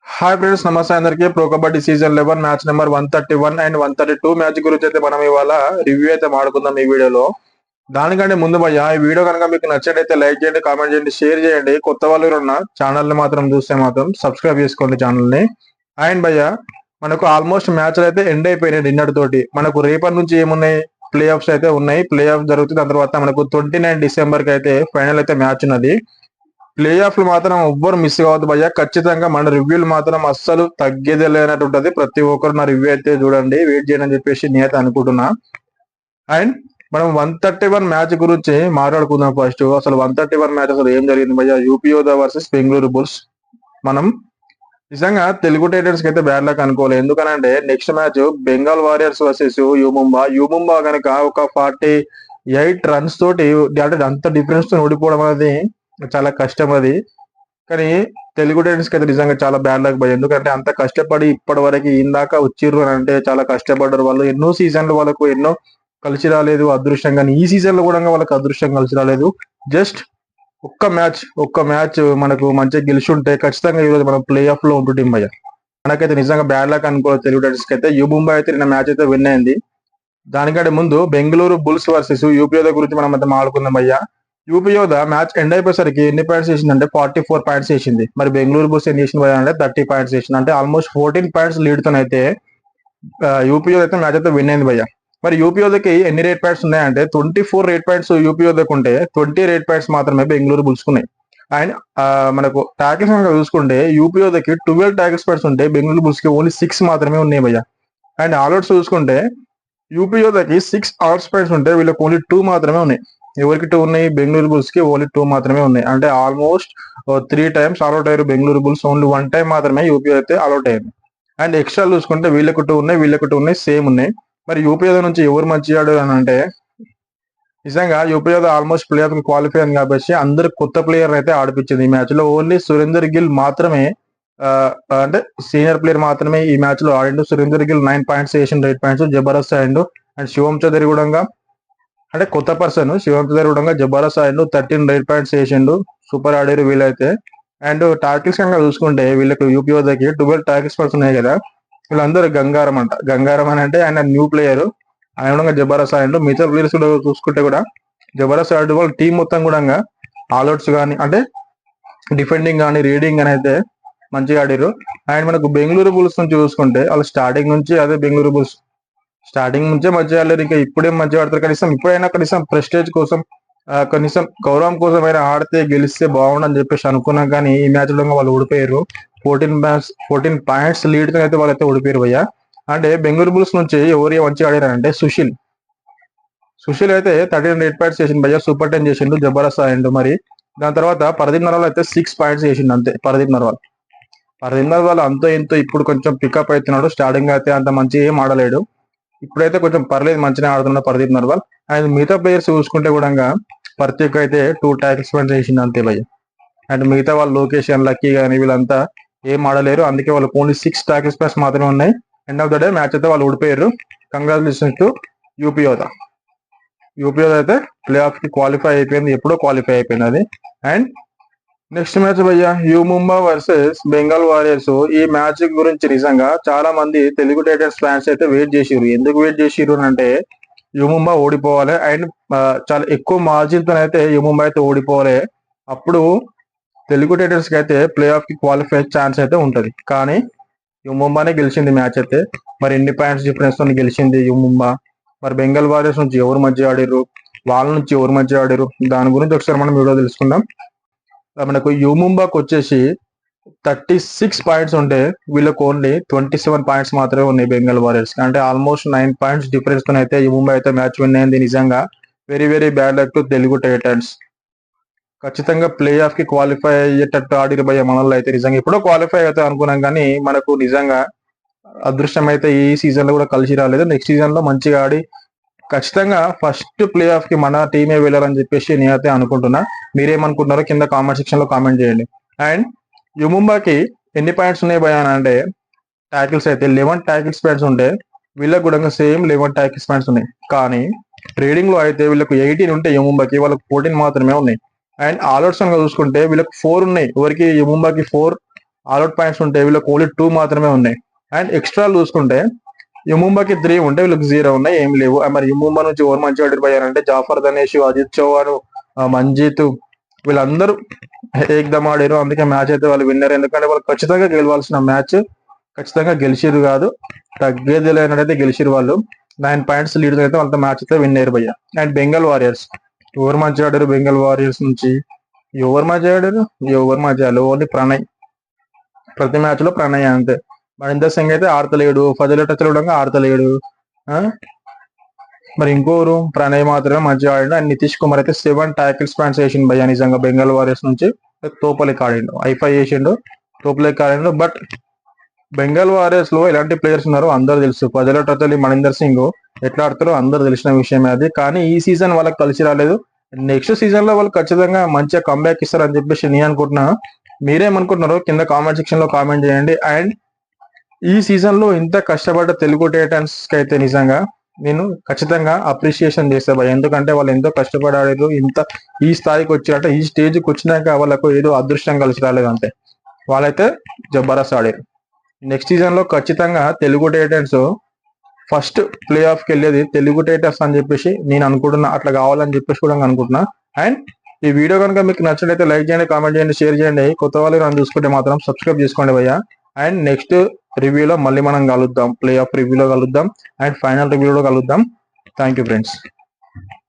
Hi friends, నమస్తే అందరికి. Pro kabaddi season 11 match number 131 and 132 match గురించి అయితే మనం ఇవాళ రివ్యూ అయితే మాడుకుందాం ఈ వీడియోలో. దానికంటే ముందు భయ్య, ఈ వీడియో కనుక మీకు నచ్చినట్లయితే లైక్ చేయండి, కామెంట్ చేయండి, షేర్ చేయండి. కొత్త వాళ్ళు ఉన్న ఛానల్ ని మాత్రం చూస్తే మాత్రం సబ్స్క్రైబ్ చేసుకోండి ఛానల్ ని. అండ్ భయ్య, మనకు ఆల్మోస్ట్ మ్యాచ్లు అయితే ఎండ్ అయిపోయినాయి నిన్నటి తోటి. మనకు రేపటి నుంచి ఏమున్నాయి, ప్లే ఆఫ్స్ అయితే ఉన్నాయి. ప్లే ఆఫ్ జరుగుతుంది. దాని తర్వాత మనకు 29 డిసెంబర్ కి అయితే ఫైనల్ అయితే మ్యాచ్ ఉన్నది. ప్లే ఆఫ్లు మాత్రం ఎవ్వరు మిస్ కావద్దు భయ్య. ఖచ్చితంగా మన రివ్యూలు మాత్రం అస్సలు తగ్గేదే లేనట్టు ఉంటది. ప్రతి ఒక్కరు నా రివ్యూ అయితే చూడండి, వెయిట్ చేయని చెప్పేసి నేనైతే అనుకుంటున్నా. అండ్ మనం 131 మ్యాచ్ గురించి మాట్లాడుకుందాం. ఫస్ట్ అసలు 131 మ్యాచ్ అసలు ఏం జరిగింది భయ్య? యూపీయోదా వర్సెస్ బెంగళూరు బుల్స్. మనం నిజంగా తెలుగు టైటన్స్ కి అయితే బ్యాడ్ లక్ అనుకోలేదు. ఎందుకనంటే next match Bengal warriors versus U Mumba కనుక ఒక 48 రన్స్ తోటి, అంటే అంత డిఫరెన్స్ తో ఓడిపోవడం అనేది చాలా కష్టం అది. కానీ తెలుగు టైటన్స్ కి అయితే నిజంగా చాలా బ్యాడ్ లక్ భయ. ఎందుకంటే అంత కష్టపడి ఇప్పటి వరకు ఇందాక వచ్చిర్రు అని అంటే చాలా కష్టపడ్డారు వాళ్ళు. ఎన్నో సీజన్లు వాళ్ళకు ఎన్నో కలిసి రాలేదు అదృష్టం, కానీ ఈ సీజన్ లో కూడా వాళ్ళకి అదృష్టం కలిసి రాలేదు. జస్ట్ ఒక్క మ్యాచ్ మనకు మంచిగా గెలిచి ఉంటే ఖచ్చితంగా ఈ రోజు మనం ప్లే ఆఫ్ లో ఉంటుంటాం భయ్య. మనకైతే నిజంగా బ్యాడ్ లక్ అనుకోవాలి తెలుగు టైటన్స్ కి అయితే. ముంబై అయితే నిన్న మ్యాచ్ అయితే విన్ అయింది. దానికంటే ముందు బెంగళూరు బుల్స్ వర్సెస్ యూపీయోదా గురించి మనం అయితే మాట్లాడుకుందాం భయ్య. యూపీయోదా మ్యాచ్ ఎండ్ అయిపోయేసరికి ఎన్ని పాయింట్స్ చేసింది అంటే 44 పాయింట్స్ చేసింది. మరి బెంగళూరు బుల్స్ ఏం చేసింది భయ్య అంటే 30 పాయింట్స్ చేసింది. అంటే ఆల్మోస్ట్ 14 పాయింట్స్ లీడ్ తోనైతే యూపీయోదా అయితే మ్యాచ్ అయితే విన్ అయింది భయ్య. మరి యూపీయోదాకి ఎన్ని రేట్ పాయింట్స్ ఉన్నాయంటే 24 రేట్ పాయింట్స్ యూపీయోదాకు ఉంటే 20 రేట్ పాయింట్స్ మాత్రమే బెంగళూరు బుల్స్కున్నాయి. అండ్ మనకు ట్యాకిల్స్ కనుక చూసుకుంటే యూపీయోదాకి 12 ట్యాకిల్స్ పాయింట్స్ ఉంటే బెంగళూరు బుల్స్ కి ఓన్లీ 6 మాత్రమే ఉన్నాయి భయ్య. అండ్ ఆల్అౌట్స్ చూసుకుంటే యూపీయోదాకి 6 అవుట్స్ పాయింట్స్ ఉంటే వీళ్ళకి ఓన్లీ 2 మాత్రమే ఉన్నాయి. ఎవరికి 2 ఉన్నాయి? బెంగళూరు బుల్స్ కి ఓన్లీ 2 మాత్రమే ఉన్నాయి. అంటే ఆల్మోస్ట్ 3 టైమ్స్ ఆల్అౌట్ అయ్యారు బెంగళూరు బుల్స్, ఓన్లీ 1 టైం మాత్రమే యూపీ అయితే ఆల్అౌట్ అయ్యింది. అండ్ ఎక్స్ట్రా చూసుకుంటే వీళ్ళకి 2 ఉన్నాయి, వీళ్ళకి 2 ఉన్నాయి, సేమ్ ఉన్నాయి. మరి యూపీయోదా నుంచి ఎవరు మంచిగా ఆడారు అని అంటే నిజంగా యూపీయోదా ఆల్మోస్ట్ ప్లే ఆఫ్ కి క్వాలిఫై అయింది కాబట్టి అందరు కొత్త ప్లేయర్ అయితే ఆడిపించింది ఈ మ్యాచ్ లో. ఓన్లీ సురేందర్ గిల్ మాత్రమే అంటే సీనియర్ ప్లేయర్ మాత్రమే ఈ మ్యాచ్ లో ఆడిండు. సురేందర్ గిల్ 9 పాయింట్స్ చేసిండు, 8 పాయింట్స్ జబర్దస్త్ ఆడిండు. అండ్ శివం చౌదరి కూడా అంటే కొత్త పర్సన్, శివం చౌదరి కూడా జబర్దస్త్ ఆడిండు, 13 8 పాయింట్స్ చేసిండు. సూపర్ ఆడారు వీళ్ళైతే. అండ్ టాకిల్స్ కనుక చూసుకుంటే వీళ్ళకి యూపీయోదాకి 12 టాకిల్స్ పాయింట్స్ ఉన్నాయి కదా. వీళ్ళందరూ గంగారం అని అంటే ఆయన న్యూ ప్లేయర్, ఆయన కూడా జబర్దస్త్ ఆడిండు. మిగతా ప్లేయర్స్ కూడా చూసుకుంటే కూడా జబర్దస్త్ ఆడు. వాళ్ళ టీం మొత్తం కూడా ఆల్అౌట్స్ కానీ అంటే డిఫెండింగ్ కానీ రీడింగ్ కానీ అయితే మంచిగా ఆడారు. అండ్ మనకు బెంగళూరు బుల్స్ నుంచి చూసుకుంటే వాళ్ళు స్టార్టింగ్ నుంచి అదే బెంగళూరు బుల్స్ స్టార్టింగ్ నుంచే మంచిగా ఆడలేరు. ఇంకా ఇప్పుడేం మంచిగా ఆడతారు? కనీసం ప్రెస్టేజ్ కోసం, కనీసం గౌరవం కోసం అయినా ఆడితే గెలిస్తే బాగుండని చెప్పేసి అనుకున్నాం. కానీ ఈ మ్యాచ్ లో వాళ్ళు ఓడిపోయారు. 14 పాయింట్స్ లీడ్ తో అయితే వాళ్ళైతే ఓడిపోయారు భయ్య. అంటే బెంగళూరు బుల్స్ నుంచి ఎవరు మంచిగా ఆడారంటే సుశీల్ అయితే 13 8 పాయింట్స్ చేసిండు భయ్య, సూపర్ 10 చేసిండు, జబర్దస్త్ ఆడిండు. మరి దాని తర్వాత పరదీప్ నర్వాల్ అయితే 6 పాయింట్స్ చేసిండు అంతే. పరదీప్ నర్వాల్ అంతో ఇంతో ఇప్పుడు కొంచెం పికప్ అవుతున్నాడు. స్టార్టింగ్ అయితే అంత మంచి ఏం ఆడలేడు, ఇప్పుడైతే కొంచెం పర్లేదు మంచిగా ఆడుతున్నాడు పరదీప్ నర్వాల్. అండ్ మిగతా ప్లేయర్స్ చూసుకుంటే కూడా ప్రత్యేక అయితే 2 ట్యాకిల్స్ పాయింట్స్ చేసిండు అంతే భయ్య. అండ్ మిగతా వాళ్ళు లోకేష్ అండ్ లక్కీ కానీ వీళ్ళంతా ఏం ఆడలేరు. అందుకే వాళ్ళకి ఓన్లీ 6 ట్యాకిల్స్ పాయింట్స్ మాత్రమే ఉన్నాయి. End of the day match అయితే వాళ్ళు ఓడిపోయారు. కంగ్రాచులేషన్స్ టు యూపీయోదా అయితే ప్లే ఆఫ్ కి క్వాలిఫై అయిపోయింది, ఎప్పుడో క్వాలిఫై అయిపోయింది అది. అండ్ నెక్స్ట్ మ్యాచ్ భయ్య, ముంబై వర్సెస్ బెంగాల్ వారియర్స్. ఈ మ్యాచ్ గురించి నిజంగా చాలా మంది తెలుగు టైటన్స్ ఫ్యాన్స్ అయితే వెయిట్ చేసిర్రు. ఎందుకు వెయిట్ చేసిర్రు అంటే ముంబై ఓడిపోవాలి అండ్ చాలా ఎక్కువ మార్జిన్ తో అయితే ముంబై అయితే ఓడిపోవాలి. అప్పుడు తెలుగు టైటన్స్ కి అయితే ప్లే ఆఫ్ కి క్వాలిఫై ఛాన్స్ అయితే ఉంటది. కానీ ముంబైనే గెలిచింది మ్యాచ్ అయితే. మరి ఎన్ని పాయింట్స్ డిఫరెన్స్ తో గెలిచింది ముంబై. మరి బెంగాల్ వారియర్స్ నుంచి ఎవరు మధ్య ఆడారు, వాళ్ళ నుంచి ఎవరు మధ్య ఆడారు, దాని గురించి ఒకసారి మనం వీడియో తెలుసుకుందాం. మనకు ముంబైకి వచ్చేసి 36 పాయింట్స్ ఉంటే వీళ్ళకి ఓన్లీ 27 పాయింట్స్ మాత్రమే ఉన్నాయి బెంగాల్ వారియర్స్. అంటే ఆల్మోస్ట్ 9 పాయింట్స్ డిఫరెన్స్ తో అయితే ముంబై అయితే మ్యాచ్ విన్ అయింది. నిజంగా very very bad luck to Telugu Titans. ఖచ్చితంగా ప్లే ఆఫ్ కి క్వాలిఫై అయ్యేటట్టు ఆడిరు భయ్య మనల్లో అయితే. నిజంగా ఎప్పుడో క్వాలిఫై అయితే అనుకున్నాం, కానీ మనకు నిజంగా అదృష్టం అయితే ఈ సీజన్ లో కూడా కలిసి రాలేదు. నెక్స్ట్ సీజన్ లో మంచిగా ఆడి ఖచ్చితంగా ఫస్ట్ ప్లే ఆఫ్ కి మన టీమే వెళ్ళాలని చెప్పేసి నేనైతే అనుకుంటున్నా. మీరేమనుకుంటున్నారో కింద కామెంట్ సెక్షన్ లో కామెంట్ చేయండి. అండ్ ముంబైకి ఎన్ని పాయింట్స్ ఉన్నాయి భయ అని అంటే ట్యాకిల్స్ అయితే 11 ట్యాకిల్స్ పాయింట్స్ ఉంటే వీళ్ళకి కూడా సేమ్ 11 ట్యాకిల్స్ పాయింట్స్ ఉన్నాయి. కానీ రీడింగ్ లో అయితే వీళ్ళకి 18 ఉంటాయి, ముంబైకి వాళ్ళకి 14 మాత్రమే ఉన్నాయి. అండ్ ఆల్అౌట్స్ కనుక చూసుకుంటే వీళ్ళకి 4 ఉన్నాయి. ఎవరికి ముంబైకి 4, ఆల్అౌట్ పాయింట్స్ ఉంటాయి, వీళ్ళకి ఓన్లీ 2 మాత్రమే ఉన్నాయి. అండ్ ఎక్స్ట్రా చూసుకుంటే యుముంబాకి 3 ఉంటాయి, వీళ్ళకి 0 ఉన్నాయి, ఏం లేవు. మరి యుముంబా నుంచి ఎవరు మంచిగా ఆడిపోయారంటే జాఫర్ ధనేష్, అజిత్ చౌహాన్, మంజీత్ వీళ్ళందరూ ఏకదమ్ ఆడారు. అందుకే మ్యాచ్ అయితే వాళ్ళు విన్నర్. ఎందుకంటే వాళ్ళు ఖచ్చితంగా గెలవాల్సిన మ్యాచ్, ఖచ్చితంగా గెలిచిరు కాదు, తగ్గేది లేనట్టయితే గెలిచిరు. వాళ్ళు 9 పాయింట్స్ లీడ్ అయితే వాళ్ళతో మ్యాచ్ అయితే విన్ అయ్యారు భయ్య. అండ్ బెంగాల్ వారియర్స్ ఎవరు మంచిగా ఆడారు? బెంగాల్ వారియర్స్ నుంచి ఎవరు మంచిగా ఆడారు? ఎవరు మంచిగా ఆడారు? ఓన్లీ ప్రణయ్, ప్రతి మ్యాచ్ లో ప్రణయ్ అంతే. మహేందర్ సింగ్ అయితే ఆడతలేడు, ఫజల్ టచ్ ఆడతలేడు. మరి ఇంకోరు ప్రణయ్ మాత్రమే మంచిగా ఆడిండు. అండ్ నితీష్ కుమార్ అయితే 7 టాకిల్స్ పాయింట్స్ వేసిండు భయ్య. నిజంగా బెంగాల్ వారియర్స్ నుంచి తోపలికి ఆడిండు, ఐ5 వేసిండు, తోపలికి ఆడిండు. బట్ బెంగాల్ వారియర్స్ లో ఎలాంటి ప్లేయర్స్ ఉన్నారో అందరూ తెలుసు. ఫజల్ టచ్, మహేందర్ సింగ్ ఎట్లా ఆడతారో అందరూ తెలిసిన విషయమే అది. కానీ ఈ సీజన్ వాళ్ళకి కలిసి రాలేదు. నెక్స్ట్ సీజన్ లో వాళ్ళు ఖచ్చితంగా మంచిగా కంబ్యాక్ ఇస్తారని చెప్పేసి నేను అనుకుంటున్నాను. మీరేమనుకుంటున్నారో కింద కామెంట్ సెక్షన్ లో కామెంట్ చేయండి. అండ్ ఈ సీజన్ లో ఇంత కష్టపడ్డ తెలుగు టైటన్స్ కి అయితే నిజంగా నేను ఖచ్చితంగా అప్రిషియేషన్ చేస్తా భయ. ఎందుకంటే వాళ్ళు ఎంతో కష్టపడారు, ఇంత ఈ స్థాయికి వచ్చారంటే, ఈ స్టేజ్కి వచ్చినాక వాళ్ళకు ఏదో అదృష్టం కలిసి రాలేదు అంతే. వాళ్ళైతే జబర్దస్త్ ఆడారు. నెక్స్ట్ సీజన్ లో ఖచ్చితంగా Telugu Titans first play of కి వెళ్ళేది తెలుగు టైటన్స్ అని చెప్పేసి నేను అనుకుంటున్నా. అట్లా కావాలని చెప్పేసి కూడా అనుకుంటున్నా. అండ్ ఈ వీడియో కనుక మీకు నచ్చినట్లయితే లైక్ చేయండి, కామెంట్ చేయండి, షేర్ చేయండి. కొత్త వాళ్ళు నన్ను చూసుకుంటే మాత్రం సబ్స్క్రైబ్ చేసుకోండి భయ్య. అండ్ నెక్స్ట్ రివ్యూలో మళ్ళీ మనం కలుద్దాం, ప్లే ఆఫ్ రివ్యూలో కలుద్దాం, అండ్ ఫైనల్ రివ్యూలో కలుద్దాం. Thank you friends.